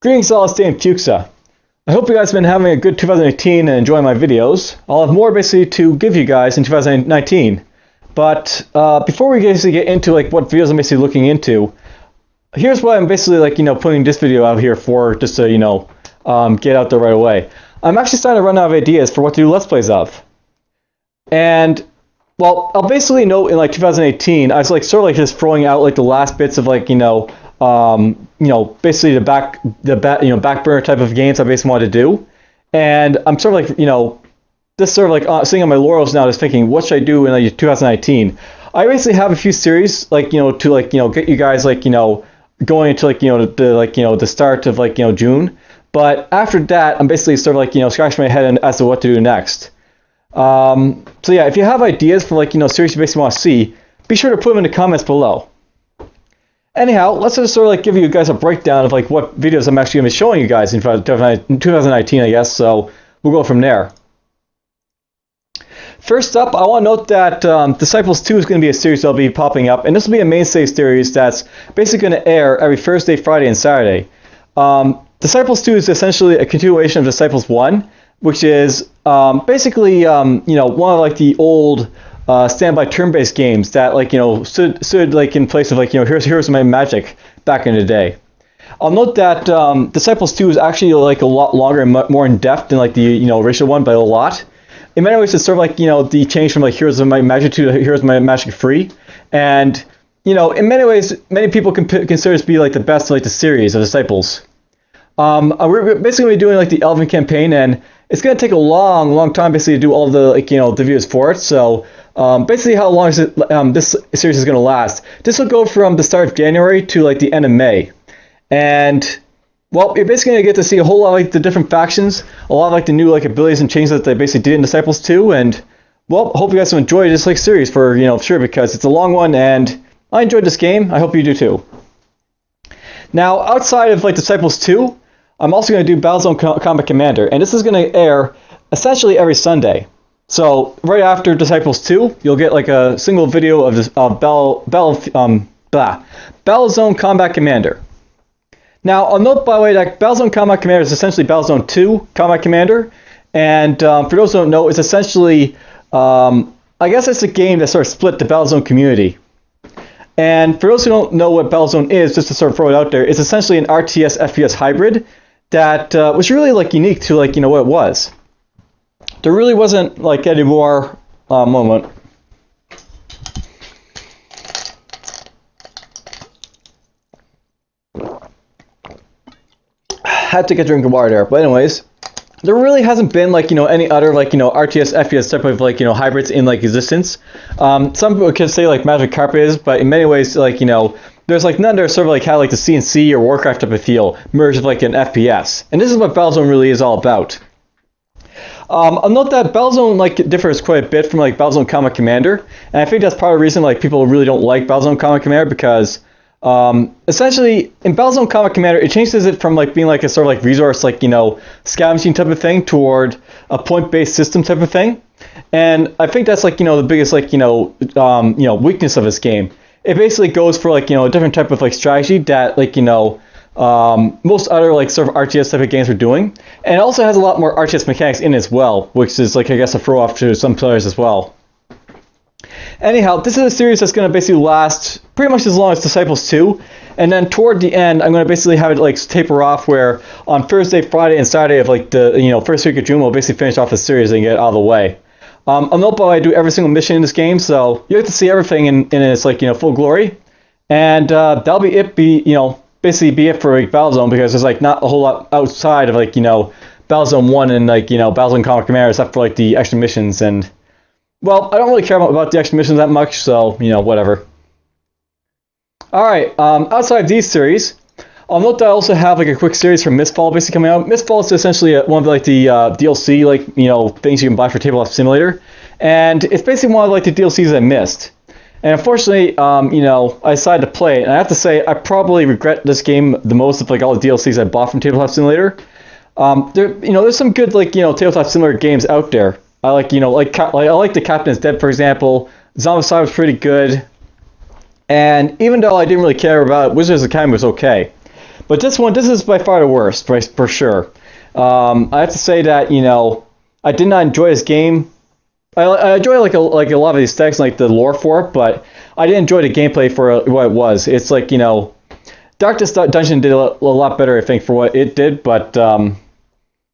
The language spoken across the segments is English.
Greetings all, it's DFuxa. I hope you guys have been having a good 2018 and enjoying my videos. I'll have more basically to give you guys in 2019. But before we basically get into what videos I'm basically looking into, here's what I'm basically putting this video out here for, just to get out there right away. I'm actually starting to run out of ideas for what to do Let's Plays of. And well, I'll basically note in 2018, I was sort of just throwing out the last bits of basically the back burner type of games I basically wanted to do, and I'm sort of just sort of sitting on my laurels now, just thinking what should I do in 2019. I basically have a few series to get you guys going into the start of June, but after that I'm basically sort of scratching my head as to what to do next. So yeah, if you have ideas for series you basically want to see, be sure to put them in the comments below. Anyhow, let's just sort of give you guys a breakdown of what videos I'm actually going to be showing you guys in 2019, I guess, so we'll go from there. First up, I want to note that Disciples 2 is going to be a series that'll be popping up, and this will be a mainstay series that's basically going to air every Thursday, Friday, and Saturday. Disciples 2 is essentially a continuation of Disciples 1, which is basically one of the old standby turn-based games that stood in place of Heroes of Might and Magic back in the day. I'll note that Disciples 2 is actually a lot longer and more in depth than the original one by a lot. In many ways, it's sort of the change from Heroes of Might and Magic to Heroes of Might and Magic Free, and in many ways, many people consider this to be the best of the series of Disciples. We're basically doing the Elven campaign, and it's going to take a long time basically to do all the the videos for it. So basically, how long is it? This series is going to last? This will go from the start of January to the end of May, and well, you're basically going to get to see a whole lot of the different factions, a lot of the new abilities and changes that they basically did in Disciples 2, and well, I hope you guys will enjoy this series for sure, because it's a long one, and I enjoyed this game. I hope you do too. Now, outside of Disciples 2, I'm also going to do Battlezone Combat Commander, and this is going to air essentially every Sunday. So right after Disciples 2, you'll get a single video of this Battlezone Combat Commander. Now, I'll note, by the way, that Battlezone Combat Commander is essentially Battlezone 2 Combat Commander, and for those who don't know, it's essentially, I guess it's a game that sort of split the Battlezone community. And for those who don't know what Battlezone is, just to sort of throw it out there, it's essentially an RTS FPS hybrid that was really unique to what it was. There really wasn't any more moment. Had to get a drink of water there, but anyways, there really hasn't been any other RTS FPS type of hybrids in existence. Some people could say Magic Carpet is, but in many ways there's none that are sort of had the CNC or Warcraft type of feel merged with an FPS, and this is what Battlezone really is all about. I'll note that Battlezone differs quite a bit from Battlezone Combat Commander, and I think that's part of the reason people really don't like Battlezone Combat Commander, because essentially in Battlezone Combat Commander it changes it from being a sort of resource scavenging type of thing toward a point-based system type of thing, and I think that's the biggest weakness of this game. It basically goes for a different type of strategy that most other sort of RTS type of games are doing, and it also has a lot more RTS mechanics in as well, which is I guess a throw off to some players as well. Anyhow, this is a series that's going to basically last pretty much as long as Disciples 2, and then toward the end I'm going to basically have it taper off, where on Thursday, Friday, and Saturday of the first week of June we'll basically finish off the series and get it out of the way. I'll note, by the way, I do every single mission in this game, so you have to see everything in its full glory, and that'll be it. Basically be it for Battlezone, because there's not a whole lot outside of Battlezone 1 and Battlezone Combat Commander, except for the extra missions, and well, I don't really care about the extra missions that much, so whatever. Alright, outside of these series, I'll note that I also have a quick series for Mistfall basically coming out. Mistfall is essentially one of the DLC things you can buy for Tabletop Simulator, and it's basically one of the DLCs I missed. And unfortunately, I decided to play it, and I have to say I probably regret this game the most of all the DLCs I bought from Tabletop Simulator. There's some good Tabletop Simulator games out there. I like the Captain is Dead, for example. Zombicide was pretty good, and even though I didn't really care about it, Wizards Academy was okay. But this is by far the worst, for sure. I have to say that, you know, I did not enjoy this game. I enjoy like a lot of these aesthetics, like the lore for it, but I didn't enjoy the gameplay for what it was. It's like, you know, Darkest Dungeon did a lot better, I think, for what it did, but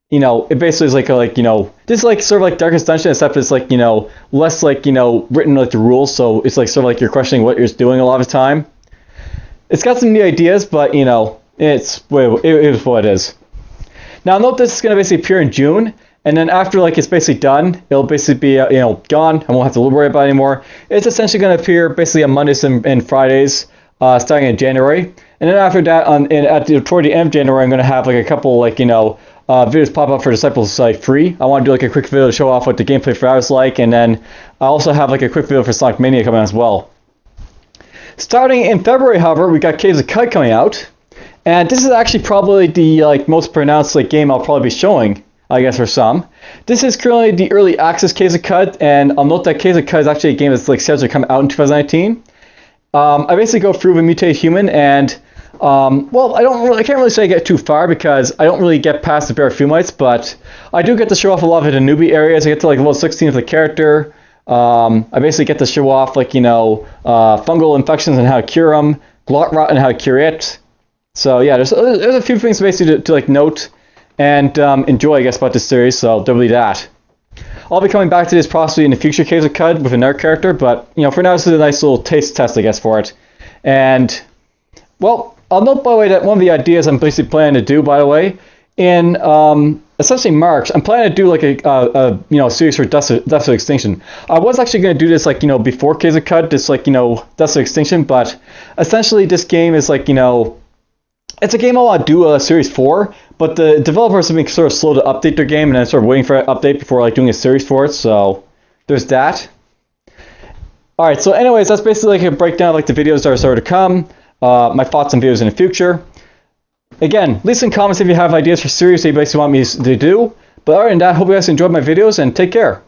you know, it basically is like you know, this is like sort of like Darkest Dungeon, except it's like, you know, less like, you know, written like the rules, so it's like sort of like you're questioning what you're doing a lot of the time. It's got some new ideas, but you know, it is what it is. Now note this is going to basically appear in June, and then after like it's basically done, it'll basically be you know, gone. I won't have to worry about it anymore. It's essentially going to appear basically on Mondays and Fridays, starting in January, and then after that, toward the end of January, I'm going to have like a couple like, you know, videos pop up for Disciples like free. I want to do like a quick video to show off what the gameplay for that was like, and then I also have like a quick video for Sonic Mania coming out as well. Starting in February, however, we got Caves of Cud coming out, and this is actually probably the like most pronounced like game I'll probably be showing, I guess, for some. This is currently the early access Caves of Cud, and I'll note that Caves of Cud is actually a game that's like scheduled to come out in 2019. I basically go through the mutated human, and well, I can't really say I get too far because I don't really get past the Barafumites, but I do get to show off a lot of the newbie areas. I get to like level 16 of the character. I basically get to show off like, you know, fungal infections and how to cure them, glot rot and how to cure it. So yeah, there's a few things basically to like note and enjoy, I guess, about this series. So there'll be that. I'll be coming back to this possibly in the future Caves of Cud with another character, but you know, for now this is a nice little taste test, I guess, for it. And well, I'll note, by the way, that one of the ideas I'm basically planning to do, by the way, in essentially March, I'm planning to do like a you know, series for Deaths of Extinction. I was actually going to do this like, you know, before Caves of Cud, this like, you know, Deaths of Extinction, but essentially this game is like, you know, it's a game I want to do a series for, but the developers have been sort of slow to update their game, and I'm sort of waiting for an update before like doing a series for it. So there's that. All right. So anyways, that's basically like a breakdown of like the videos that are sort of to come. My thoughts on videos in the future. Again, leave some comments if you have ideas for series that you basically want me to do. But other than that, hope you guys enjoyed my videos, and take care.